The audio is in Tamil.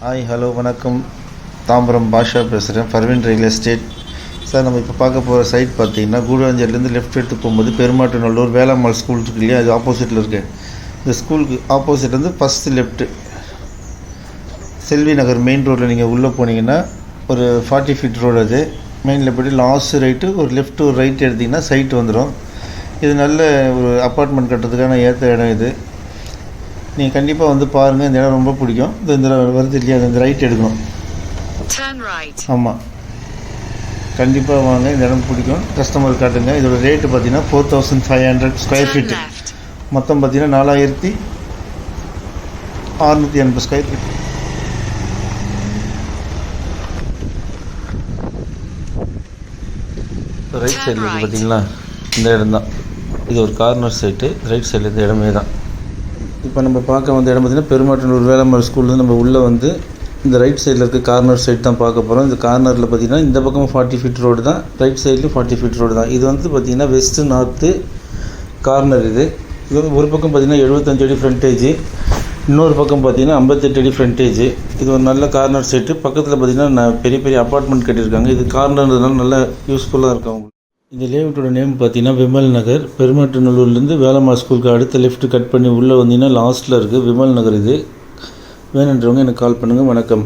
ஹாய் ஹலோ வணக்கம். தாம்பரம் பாஷா பேசுகிறேன், பர்வீன் ரியல் எஸ்டேட். சார், நம்ம இப்போ பார்க்க போகிற சைட் பார்த்தீங்கன்னா கூடுவாஞ்சேரிலேருந்து லெஃப்ட் எடுத்து போகும்போது பெருமாட்டுநல்லூர் வேளாம்மாள் ஸ்கூல் இருக்கு இல்லையா, அது ஆப்போசிட்டில் இருக்குது. இந்த ஸ்கூலுக்கு ஆப்போசிட் வந்து ஃபஸ்ட்டு லெஃப்ட்டு செல்வி நகர் மெயின் ரோட்டில் நீங்கள் உள்ளே போனீங்கன்னா ஒரு 40 ஃபீட் ரோடு. அது மெயினில் போய்ட்டு லாஸ்ட் ரைட்டு ஒரு லெஃப்ட் ஒரு ரைட் எடுத்திங்கன்னா சைட்டு வந்துடும். இது நல்ல ஒரு அப்பார்ட்மெண்ட் கட்டுறதுக்கான ஏற்ற இடம் இது. நீங்கள் கண்டிப்பாக வந்து பாருங்கள், இந்த இடம் ரொம்ப பிடிக்கும். இந்த வருது இல்லையா, இந்த ரைட் எடுக்கணும். ஆமாம், கண்டிப்பாக வாங்க, இந்த இடம் பிடிக்கும். கஸ்டமர் காட்டுங்க. இதோட ரேட்டு பார்த்தீங்கன்னா 4500 ஸ்கொயர் ஃபீட்டு. மொத்தம் பார்த்தீங்கன்னா 4680 ஸ்கொயர் ஃபீட். ரைட் சைடில் இருக்குது பார்த்தீங்களா, இந்த இடம் தான். இது ஒரு கார்னர் சைட்டு. ரைட் சைடில் இந்த இடமே தான். இப்போ நம்ம பார்க்க வந்த இடம் பார்த்திங்கன்னா பெருமாட்டனூர் வேளாம்மாள் ஸ்கூல்லேருந்து நம்ம உள்ளே வந்து இந்த ரைட் சைடில் இருக்க கார்னர் சைட் தான் பார்க்க போகிறோம். இந்த கார்னரில் பார்த்திங்கன்னா இந்த பக்கம் 40 ஃபீட் ரோடு தான், ரைட் சைட்லேயும் 40 ஃபீட் ரோடு தான். இது வந்து பார்த்திங்கன்னா வெஸ்ட்டு நார்த்து கார்னர். இது வந்து ஒரு பக்கம் பார்த்திங்கன்னா 75 அடி ஃப்ரண்டேஜ், இன்னொரு பக்கம் பார்த்திங்கன்னா 58 அடி ஃப்ரண்டேஜ். இது ஒரு நல்ல கார்னர் சைட்டு. பக்கத்தில் பார்த்திங்கன்னா பெரிய பெரிய அப்பார்ட்மெண்ட் கட்டியிருக்காங்க. இது கார்னர்ன்றதுனால நல்லா யூஸ்ஃபுல்லாக இருக்கும் அவங்களுக்கு. இந்த லேஅவுட்டோட நேம் பார்த்தீங்கன்னா விமல் நகர். பெருமாட்டநல்லூர்லேருந்து வேளாம்மாள் ஸ்கூலுக்கு அடுத்த லெஃப்ட் கட் பண்ணி உள்ளே வந்தீங்கன்னா லாஸ்ட்டில் இருக்குது விமல் நகர். இது வேணுன்றவங்க எனக்கு கால் பண்ணுங்கள். வணக்கம்.